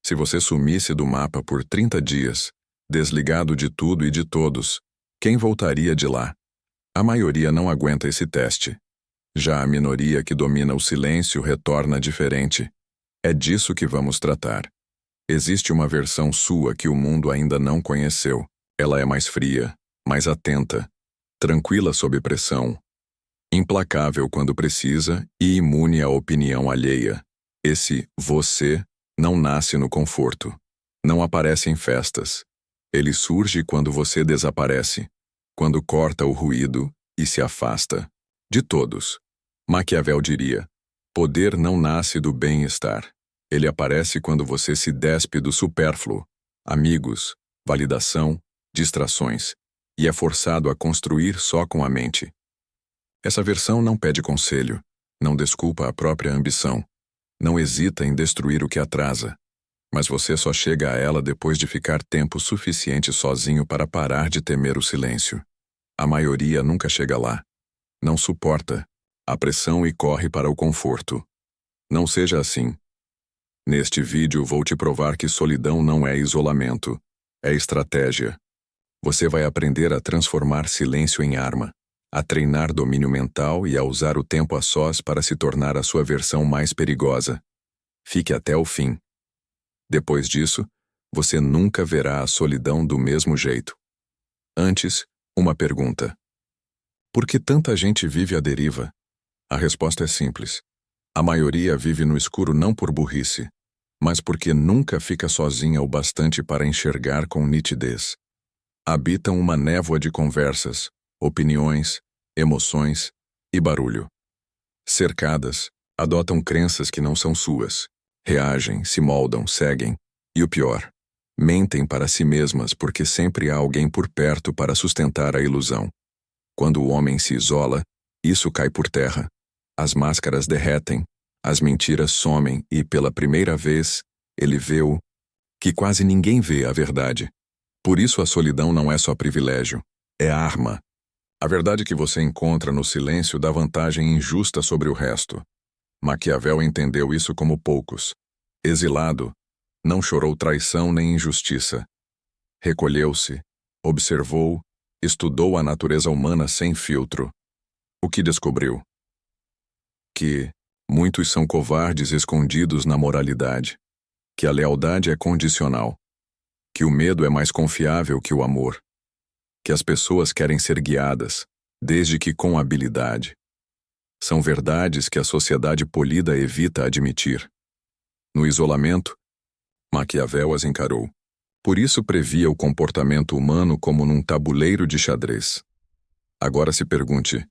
Se você sumisse do mapa por 30 dias, desligado de tudo e de todos, quem voltaria de lá? A maioria não aguenta esse teste. Já a minoria que domina o silêncio retorna diferente. É disso que vamos tratar. Existe uma versão sua que o mundo ainda não conheceu. Ela é mais fria, mais atenta, tranquila sob pressão, implacável quando precisa e imune à opinião alheia. Esse você não nasce no conforto. Não aparece em festas. Ele surge quando você desaparece, quando corta o ruído e se afasta. De todos. Maquiavel diria: poder não nasce do bem-estar. Ele aparece quando você se despe do supérfluo, amigos, validação, distrações, e é forçado a construir só com a mente. Essa versão não pede conselho, não desculpa a própria ambição, não hesita em destruir o que atrasa, mas você só chega a ela depois de ficar tempo suficiente sozinho para parar de temer o silêncio. A maioria nunca chega lá. Não suporta a pressão e corre para o conforto. Não seja assim. Neste vídeo vou te provar que solidão não é isolamento, é estratégia. Você vai aprender a transformar silêncio em arma, a treinar domínio mental e a usar o tempo a sós para se tornar a sua versão mais perigosa. Fique até o fim. Depois disso, você nunca verá a solidão do mesmo jeito. Antes, uma pergunta. Por que tanta gente vive à deriva? A resposta é simples. A maioria vive no escuro não por burrice, mas porque nunca fica sozinha o bastante para enxergar com nitidez. Habitam uma névoa de conversas, opiniões, emoções e barulho. Cercadas, adotam crenças que não são suas, reagem, se moldam, seguem, e o pior, mentem para si mesmas porque sempre há alguém por perto para sustentar a ilusão. Quando o homem se isola, isso cai por terra. As máscaras derretem, as mentiras somem e, pela primeira vez, ele vê o que quase ninguém vê, a verdade. Por isso a solidão não é só privilégio, é arma. A verdade que você encontra no silêncio dá vantagem injusta sobre o resto. Maquiavel entendeu isso como poucos. Exilado, não chorou traição nem injustiça. Recolheu-se, observou, estudou a natureza humana sem filtro. O que descobriu? Que muitos são covardes escondidos na moralidade, que a lealdade é condicional, que o medo é mais confiável que o amor, que as pessoas querem ser guiadas, desde que com habilidade. São verdades que a sociedade polida evita admitir. No isolamento, Maquiavel as encarou. Por isso previa o comportamento humano como num tabuleiro de xadrez. Agora se pergunte,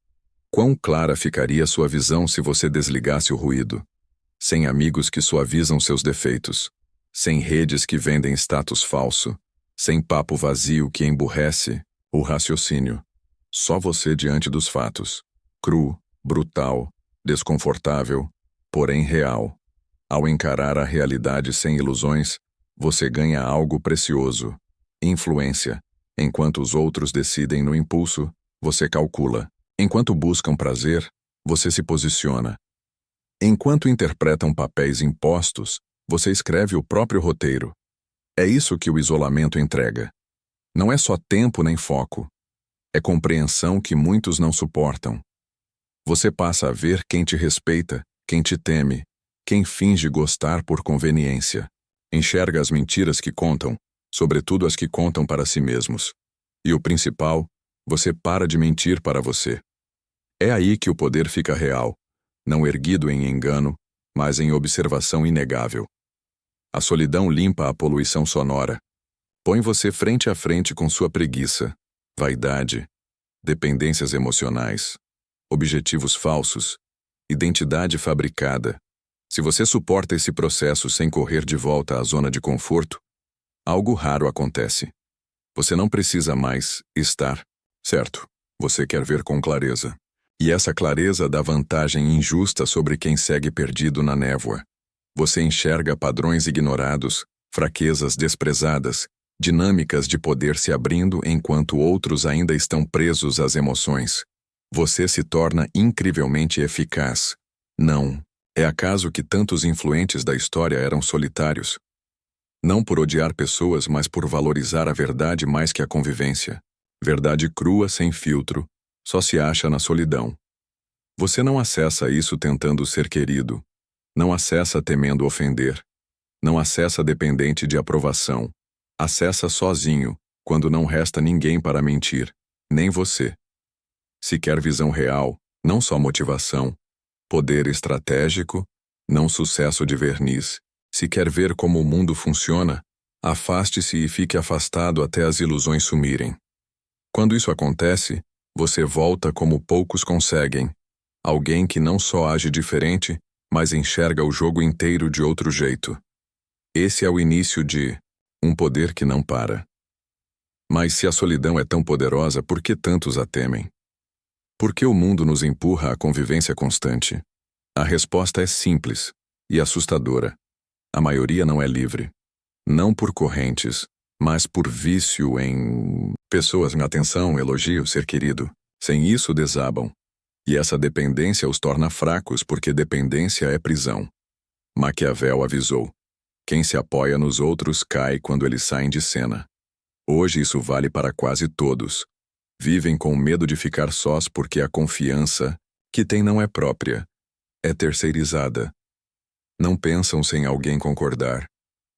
quão clara ficaria sua visão se você desligasse o ruído? Sem amigos que suavizam seus defeitos, sem redes que vendem status falso, sem papo vazio que emburrece o raciocínio. Só você diante dos fatos. Cru, brutal, desconfortável, porém real. Ao encarar a realidade sem ilusões, você ganha algo precioso. Influência. Enquanto os outros decidem no impulso, você calcula. Enquanto buscam prazer, você se posiciona. Enquanto interpretam papéis impostos, você escreve o próprio roteiro. É isso que o isolamento entrega. Não é só tempo nem foco. É compreensão que muitos não suportam. Você passa a ver quem te respeita, quem te teme, quem finge gostar por conveniência. Enxerga as mentiras que contam, sobretudo as que contam para si mesmos. E o principal, você para de mentir para você. É aí que o poder fica real, não erguido em engano, mas em observação inegável. A solidão limpa a poluição sonora. Põe você frente a frente com sua preguiça, vaidade, dependências emocionais, objetivos falsos, identidade fabricada. Se você suporta esse processo sem correr de volta à zona de conforto, algo raro acontece. Você não precisa mais estar certo. Você quer ver com clareza. E essa clareza dá vantagem injusta sobre quem segue perdido na névoa. Você enxerga padrões ignorados, fraquezas desprezadas, dinâmicas de poder se abrindo enquanto outros ainda estão presos às emoções. Você se torna incrivelmente eficaz. Não. É acaso que tantos influentes da história eram solitários? Não por odiar pessoas, mas por valorizar a verdade mais que a convivência. Verdade crua, sem filtro, só se acha na solidão. Você não acessa isso tentando ser querido. Não acessa temendo ofender. Não acessa dependente de aprovação. Acessa sozinho, quando não resta ninguém para mentir, nem você. Se quer visão real, não só motivação, poder estratégico, não sucesso de verniz. Se quer ver como o mundo funciona, afaste-se e fique afastado até as ilusões sumirem. Quando isso acontece, você volta como poucos conseguem. Alguém que não só age diferente, mas enxerga o jogo inteiro de outro jeito. Esse é o início de um poder que não para. Mas se a solidão é tão poderosa, por que tantos a temem? Por que o mundo nos empurra à convivência constante? A resposta é simples e assustadora. A maioria não é livre. Não por correntes, mas por vício em pessoas, atenção, elogio, ser querido. Sem isso desabam. E essa dependência os torna fracos porque dependência é prisão. Maquiavel avisou. Quem se apoia nos outros cai quando eles saem de cena. Hoje isso vale para quase todos. Vivem com medo de ficar sós porque a confiança que têm não é própria, é terceirizada. Não pensam sem alguém concordar.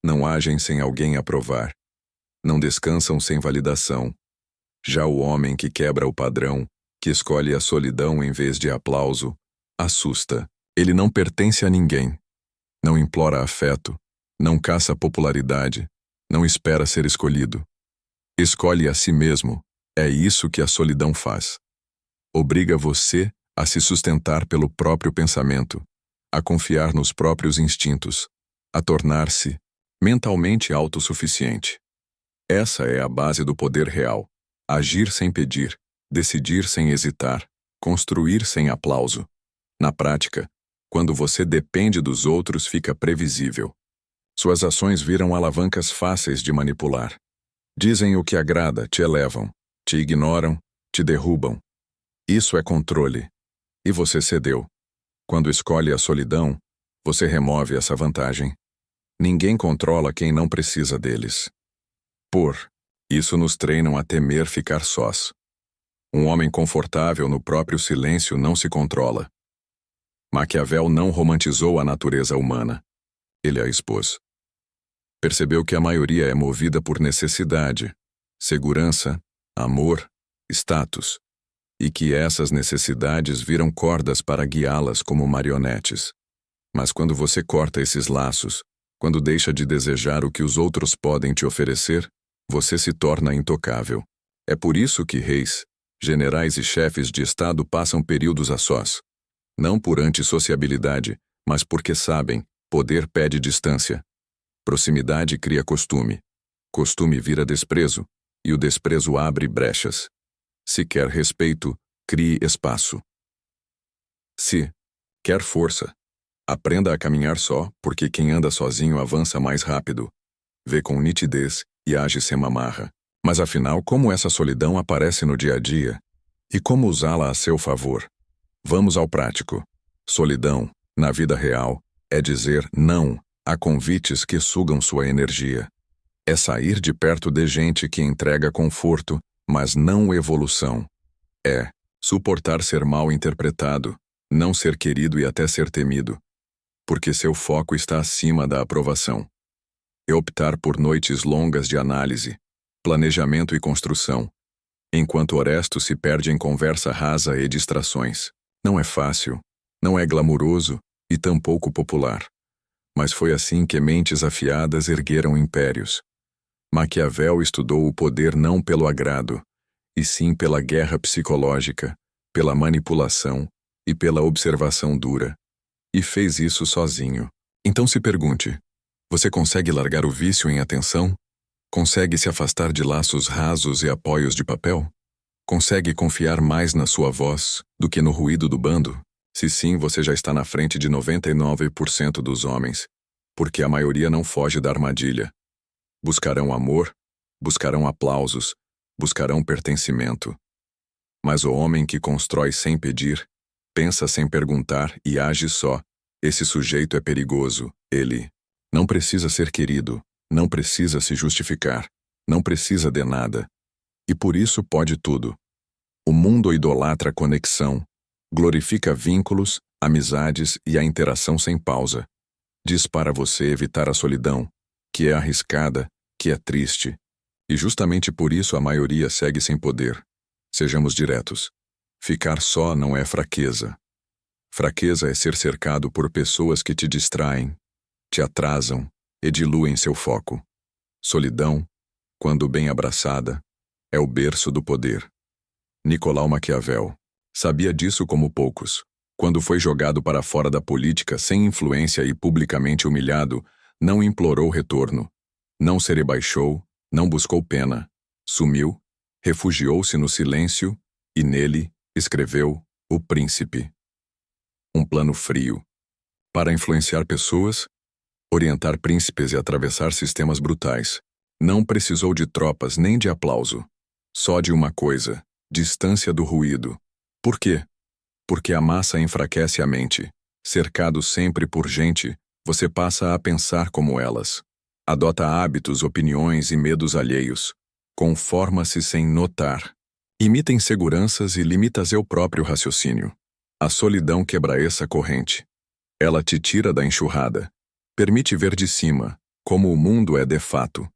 Não agem sem alguém aprovar. Não descansam sem validação. Já o homem que quebra o padrão, que escolhe a solidão em vez de aplauso, assusta. Ele não pertence a ninguém. Não implora afeto. Não caça popularidade. Não espera ser escolhido. Escolhe a si mesmo. É isso que a solidão faz. Obriga você a se sustentar pelo próprio pensamento, a confiar nos próprios instintos, a tornar-se mentalmente autossuficiente. Essa é a base do poder real. Agir sem pedir, decidir sem hesitar, construir sem aplauso. Na prática, quando você depende dos outros, fica previsível. Suas ações viram alavancas fáceis de manipular. Dizem o que agrada, te elevam, te ignoram, te derrubam. Isso é controle. E você cedeu. Quando escolhe a solidão, você remove essa vantagem. Ninguém controla quem não precisa deles. Isso nos treinam a temer ficar sós. Um homem confortável no próprio silêncio não se controla. Maquiavel não romantizou a natureza humana. Ele a expôs. Percebeu que a maioria é movida por necessidade, segurança, amor, status, e que essas necessidades viram cordas para guiá-las como marionetes. Mas quando você corta esses laços, quando deixa de desejar o que os outros podem te oferecer, você se torna intocável. É por isso que reis, generais e chefes de Estado passam períodos a sós. Não por antissociabilidade, mas porque sabem, poder pede distância. Proximidade cria costume. Costume vira desprezo, e o desprezo abre brechas. Se quer respeito, crie espaço. Se quer força, aprenda a caminhar só, porque quem anda sozinho avança mais rápido. Vê com nitidez e age sem mamarra. Mas afinal, como essa solidão aparece no dia a dia? E como usá-la a seu favor? Vamos ao prático. Solidão, na vida real, é dizer não a convites que sugam sua energia. É sair de perto de gente que entrega conforto, mas não evolução. É suportar ser mal interpretado, não ser querido e até ser temido, porque seu foco está acima da aprovação. É optar por noites longas de análise, planejamento e construção, enquanto Orestes se perde em conversa rasa e distrações. Não é fácil, não é glamuroso e tampouco popular. Mas foi assim que mentes afiadas ergueram impérios. Maquiavel estudou o poder não pelo agrado, e sim pela guerra psicológica, pela manipulação e pela observação dura. E fez isso sozinho. Então se pergunte, você consegue largar o vício em atenção? Consegue se afastar de laços rasos e apoios de papel? Consegue confiar mais na sua voz do que no ruído do bando? Se sim, você já está na frente de 99% dos homens, porque a maioria não foge da armadilha. Buscarão amor, buscarão aplausos, buscarão pertencimento. Mas o homem que constrói sem pedir, pensa sem perguntar e age só, esse sujeito é perigoso. Ele não precisa ser querido, Não precisa se justificar. Não precisa de nada. E por isso pode tudo. O mundo idolatra a conexão, glorifica vínculos, amizades e a interação sem pausa. Diz para você evitar a solidão, que é arriscada, que é triste. E justamente por isso a maioria segue sem poder. Sejamos diretos. Ficar só não é fraqueza. Fraqueza é ser cercado por pessoas que te distraem, te atrasam e diluem seu foco. Solidão, quando bem abraçada, é o berço do poder. Nicolau Maquiavel sabia disso como poucos. Quando foi jogado para fora da política sem influência e publicamente humilhado, não implorou retorno. Não se rebaixou, não buscou pena. Sumiu, refugiou-se no silêncio e nele escreveu O Príncipe. Um plano frio. Para influenciar pessoas, orientar príncipes e atravessar sistemas brutais. Não precisou de tropas nem de aplauso. Só de uma coisa: distância do ruído. Por quê? Porque a massa enfraquece a mente. Cercado sempre por gente, você passa a pensar como elas. Adota hábitos, opiniões e medos alheios. Conforma-se sem notar. Imita inseguranças e limita seu próprio raciocínio. A solidão quebra essa corrente. Ela te tira da enxurrada. Permite ver de cima, como o mundo é de fato.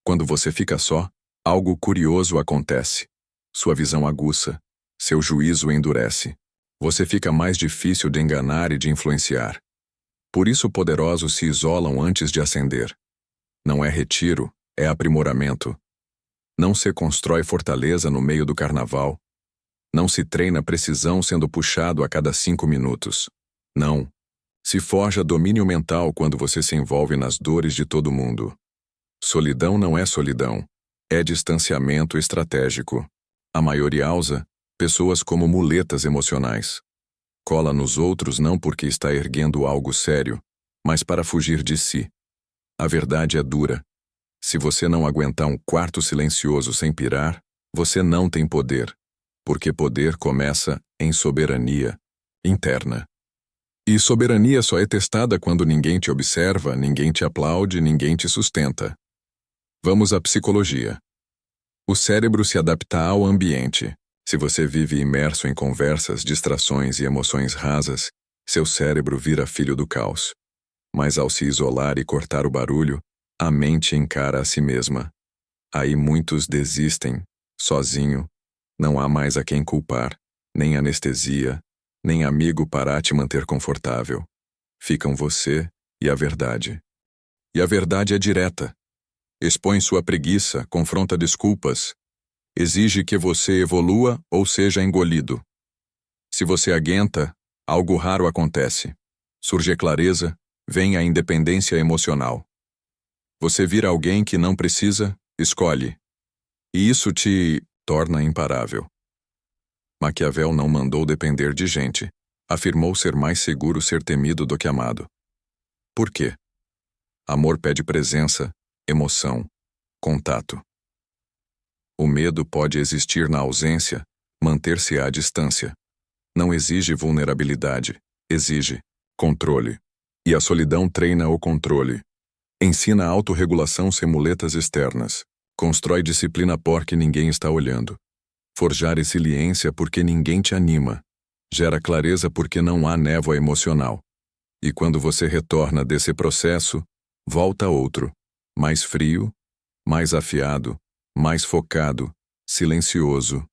Quando você fica só, algo curioso acontece. Sua visão aguça, seu juízo endurece. Você fica mais difícil de enganar e de influenciar. Por isso poderosos se isolam antes de ascender. Não é retiro, é aprimoramento. Não se constrói fortaleza no meio do carnaval. Não se treina precisão sendo puxado a cada 5 minutos. Não. Se forja domínio mental quando você se envolve nas dores de todo mundo. Solidão não é solidão. É distanciamento estratégico. A maioria usa pessoas como muletas emocionais. Cola nos outros não porque está erguendo algo sério, mas para fugir de si. A verdade é dura. Se você não aguentar um quarto silencioso sem pirar, você não tem poder. Porque poder começa em soberania interna. E soberania só é testada quando ninguém te observa, ninguém te aplaude, ninguém te sustenta. Vamos à psicologia. O cérebro se adapta ao ambiente. Se você vive imerso em conversas, distrações e emoções rasas, seu cérebro vira filho do caos. Mas ao se isolar e cortar o barulho, a mente encara a si mesma. Aí muitos desistem, sozinho. Não há mais a quem culpar, nem anestesia, nem amigo para te manter confortável. Ficam você e a verdade. E a verdade é direta. Expõe sua preguiça, confronta desculpas. Exige que você evolua ou seja engolido. Se você aguenta, algo raro acontece. Surge clareza, vem a independência emocional. Você vira alguém que não precisa, escolhe. E isso te torna imparável. Maquiavel não mandou depender de gente. Afirmou ser mais seguro ser temido do que amado. Por quê? Amor pede presença, emoção, contato. O medo pode existir na ausência, manter-se à distância. Não exige vulnerabilidade, exige controle. E a solidão treina o controle. Ensina a autorregulação sem muletas externas. Constrói disciplina porque ninguém está olhando. Forjar resiliência porque ninguém te anima. Gera clareza porque não há névoa emocional. E quando você retorna desse processo, volta outro. Mais frio, mais afiado, mais focado, silencioso.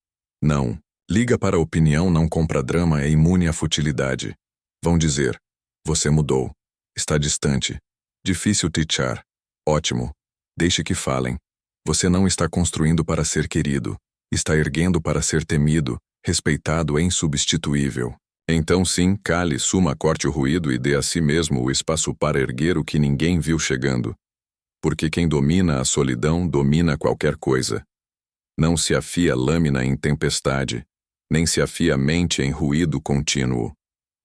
Não. Liga para a opinião, não compra drama, é imune à futilidade. Vão dizer, você mudou. Está distante. Difícil teachar. Ótimo. Deixe que falem. Você não está construindo para ser querido. Está erguendo para ser temido, respeitado e insubstituível. Então sim, cale, suma, corte o ruído e dê a si mesmo o espaço para erguer o que ninguém viu chegando. Porque quem domina a solidão domina qualquer coisa. Não se afia lâmina em tempestade, nem se afia mente em ruído contínuo.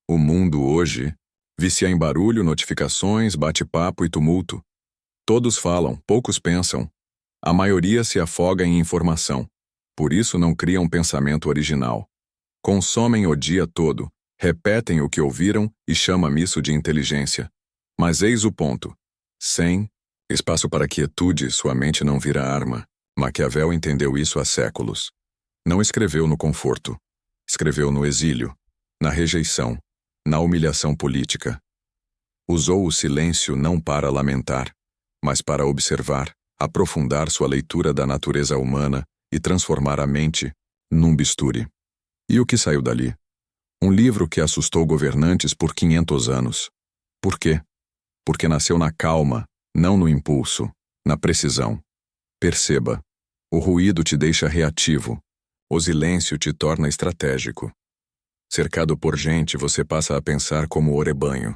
O mundo hoje vicia em barulho, notificações, bate-papo e tumulto. Todos falam, poucos pensam. A maioria se afoga em informação. Por isso não criam pensamento original. Consomem o dia todo, repetem o que ouviram e chamam isso de inteligência. Mas eis o ponto. Sem Espaço para quietude, sua mente não vira arma. Maquiavel entendeu isso há séculos. Não escreveu no conforto. Escreveu no exílio, na rejeição, na humilhação política. Usou o silêncio não para lamentar, mas para observar, aprofundar sua leitura da natureza humana e transformar a mente num bisturi. E o que saiu dali? Um livro que assustou governantes por 500 anos. Por quê? Porque nasceu na calma, não no impulso, na precisão. Perceba, o ruído te deixa reativo, o silêncio te torna estratégico. Cercado por gente, você passa a pensar como orebanho.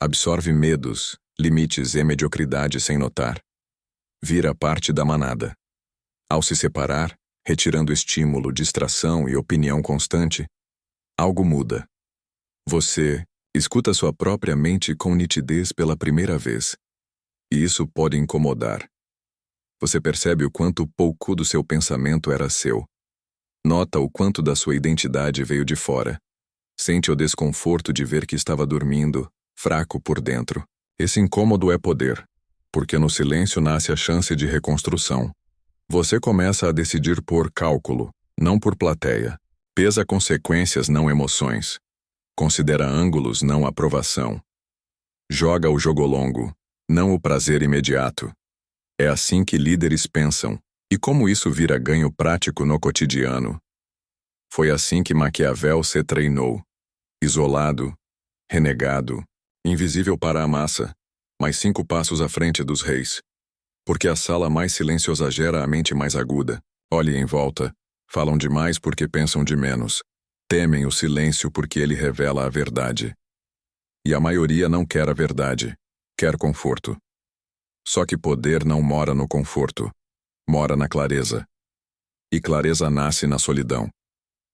Absorve medos, limites e mediocridade sem notar. Vira parte da manada. Ao se separar, retirando estímulo, distração e opinião constante, algo muda. Você escuta sua própria mente com nitidez pela primeira vez. E isso pode incomodar. Você percebe o quanto pouco do seu pensamento era seu. Nota o quanto da sua identidade veio de fora. Sente o desconforto de ver que estava dormindo, fraco por dentro. Esse incômodo é poder, porque no silêncio nasce a chance de reconstrução. Você começa a decidir por cálculo, não por plateia. Pesa consequências, não emoções. Considera ângulos, não aprovação. Joga o jogo longo, não o prazer imediato. É assim que líderes pensam, e como isso vira ganho prático no cotidiano. Foi assim que Maquiavel se treinou. Isolado, renegado, invisível para a massa, mas 5 passos à frente dos reis. Porque a sala mais silenciosa gera a mente mais aguda. Olhe em volta. Falam demais porque pensam de menos. Temem o silêncio porque ele revela a verdade. E a maioria não quer a verdade. Quer conforto. Só que poder não mora no conforto. Mora na clareza. E clareza nasce na solidão.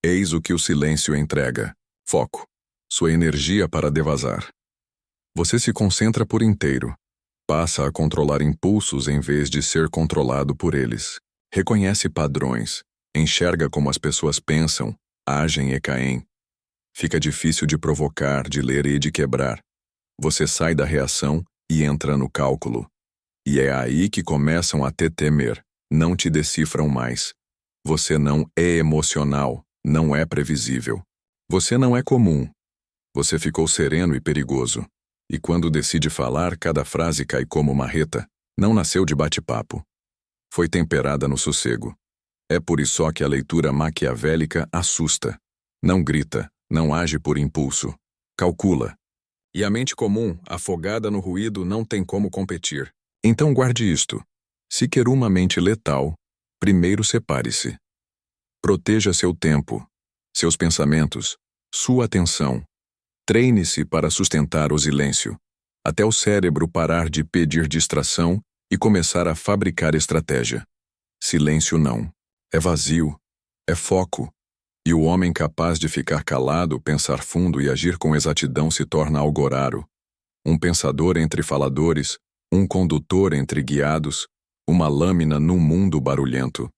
Eis o que o silêncio entrega. Foco. Sua energia para devasar. Você se concentra por inteiro. Passa a controlar impulsos em vez de ser controlado por eles. Reconhece padrões. Enxerga como as pessoas pensam, agem e caem. Fica difícil de provocar, de ler e de quebrar. Você sai da reação e entra no cálculo. E é aí que começam a te temer. Não te decifram mais. Você não é emocional, não é previsível. Você não é comum. Você ficou sereno e perigoso. E quando decide falar, cada frase cai como marreta. Não nasceu de bate-papo. Foi temperada no sossego. É por isso que a leitura maquiavélica assusta. Não grita, não age por impulso. Calcula. E a mente comum, afogada no ruído, não tem como competir. Então guarde isto. Se quer uma mente letal, primeiro separe-se. Proteja seu tempo, seus pensamentos, sua atenção. Treine-se para sustentar o silêncio, até o cérebro parar de pedir distração e começar a fabricar estratégia. Silêncio não. É vazio. É foco. E o homem capaz de ficar calado, pensar fundo e agir com exatidão se torna algo raro. Um pensador entre faladores, um condutor entre guiados, uma lâmina num mundo barulhento.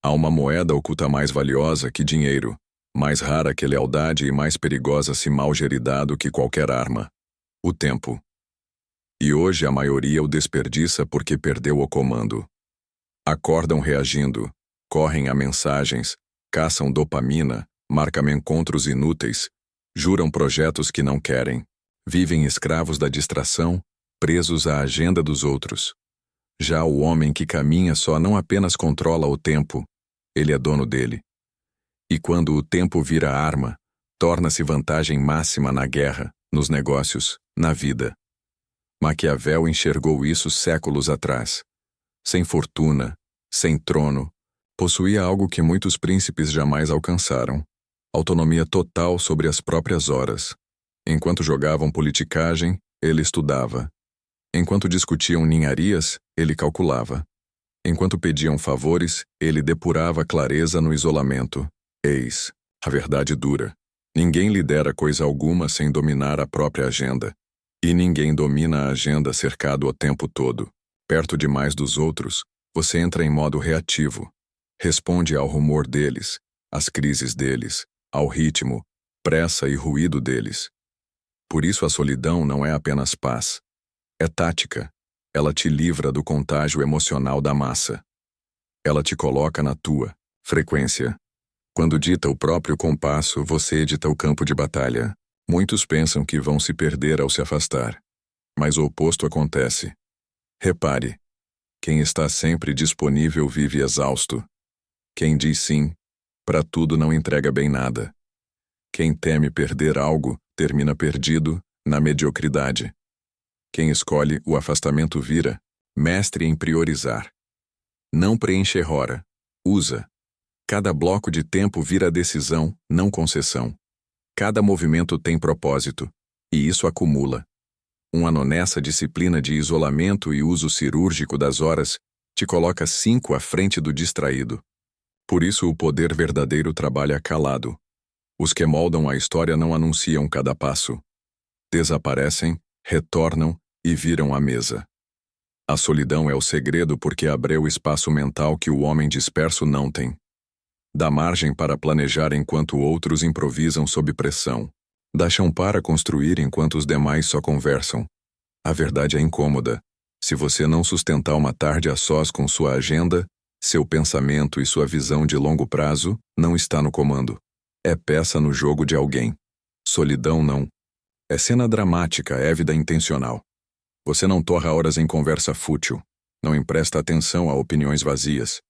Há uma moeda oculta mais valiosa que dinheiro, mais rara que lealdade e mais perigosa se mal gerida do que qualquer arma. O tempo. E hoje a maioria o desperdiça porque perdeu o comando. Acordam reagindo, correm a mensagens, caçam dopamina, marcam encontros inúteis, juram projetos que não querem, vivem escravos da distração, presos à agenda dos outros. Já o homem que caminha só não apenas controla o tempo, ele é dono dele. E quando o tempo vira arma, torna-se vantagem máxima na guerra, nos negócios, na vida. Maquiavel enxergou isso séculos atrás. Sem fortuna, sem trono, possuía algo que muitos príncipes jamais alcançaram: autonomia total sobre as próprias horas. Enquanto jogavam politicagem, ele estudava. Enquanto discutiam ninharias, ele calculava. Enquanto pediam favores, ele depurava clareza no isolamento. Eis a verdade dura. Ninguém lidera coisa alguma sem dominar a própria agenda. E ninguém domina a agenda cercado o tempo todo. Perto demais dos outros, você entra em modo reativo. Responde ao rumor deles, às crises deles, ao ritmo, pressa e ruído deles. Por isso a solidão não é apenas paz. É tática. Ela te livra do contágio emocional da massa. Ela te coloca na tua frequência. Quando dita o próprio compasso, você edita o campo de batalha. Muitos pensam que vão se perder ao se afastar. Mas o oposto acontece. Repare. Quem está sempre disponível vive exausto. Quem diz sim, para tudo não entrega bem nada. Quem teme perder algo, termina perdido, na mediocridade. Quem escolhe o afastamento vira mestre em priorizar. Não preencher hora, usa. Cada bloco de tempo vira decisão, não concessão. Cada movimento tem propósito, e isso acumula. Uma honesta disciplina de isolamento e uso cirúrgico das horas te coloca 5 à frente do distraído. Por isso o poder verdadeiro trabalha calado. Os que moldam a história não anunciam cada passo. Desaparecem, retornam e viram a mesa. A solidão é o segredo porque abriu o espaço mental que o homem disperso não tem. Dá margem para planejar enquanto outros improvisam sob pressão. Dá chão para construir enquanto os demais só conversam. A verdade é incômoda. Se você não sustentar uma tarde a sós com sua agenda, seu pensamento e sua visão de longo prazo não está no comando. É peça no jogo de alguém. Solidão não. É cena dramática, évida intencional. Você não torra horas em conversa fútil. Não empresta atenção a opiniões vazias.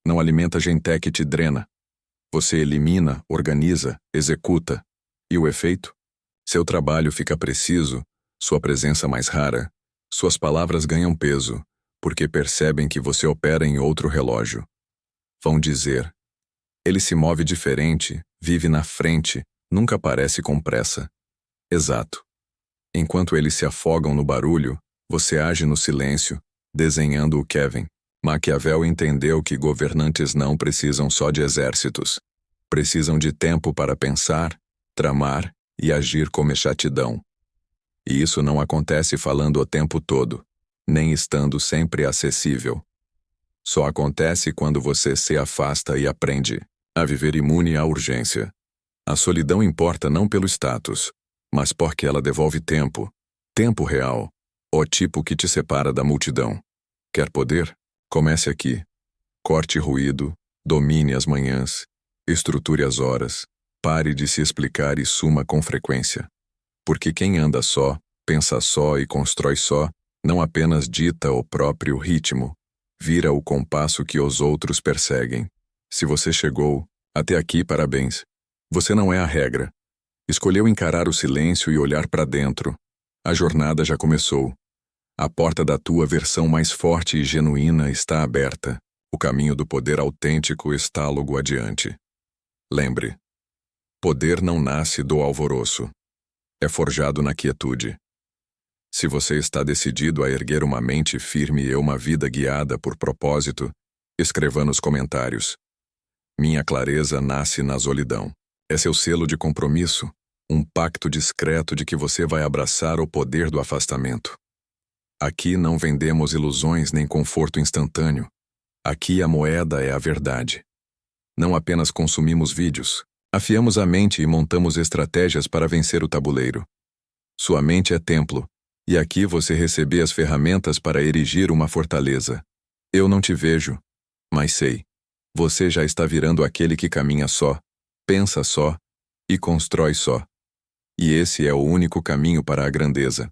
Não alimenta gente que te drena. Você elimina, organiza, executa. E o efeito? Seu trabalho fica preciso, sua presença mais rara, suas palavras ganham peso, porque percebem que você opera em outro relógio. Vão dizer: ele se move diferente, vive na frente, nunca aparece com pressa. Exato. Enquanto eles se afogam no barulho, você age no silêncio, desenhando o Kevin. Maquiavel entendeu que governantes não precisam só de exércitos. Precisam de tempo para pensar, tramar e agir com exatidão. E isso não acontece falando o tempo todo, nem estando sempre acessível. Só acontece quando você se afasta e aprende a viver imune à urgência. A solidão importa não pelo status, mas porque ela devolve tempo, tempo real, o tipo que te separa da multidão. Quer poder? Comece aqui. Corte ruído, domine as manhãs, estruture as horas, pare de se explicar e suma com frequência. Porque quem anda só, pensa só e constrói só, não apenas dita o próprio ritmo, vira o compasso que os outros perseguem. Se você chegou até aqui, parabéns. Você não é a regra. Escolheu encarar o silêncio e olhar para dentro. A jornada já começou. A porta da tua versão mais forte e genuína está aberta. O caminho do poder autêntico está logo adiante. Lembre, poder não nasce do alvoroço. É forjado na quietude. Se você está decidido a erguer uma mente firme e uma vida guiada por propósito, escreva nos comentários. Minha clareza nasce na solidão. É seu selo de compromisso, um pacto discreto de que você vai abraçar o poder do afastamento. Aqui não vendemos ilusões nem conforto instantâneo. Aqui a moeda é a verdade. Não apenas consumimos vídeos, afiamos a mente e montamos estratégias para vencer o tabuleiro. Sua mente é templo, e aqui você recebe as ferramentas para erigir uma fortaleza. Eu não te vejo, mas sei. Você já está virando aquele que caminha só, pensa só e constrói só. E esse é o único caminho para a grandeza.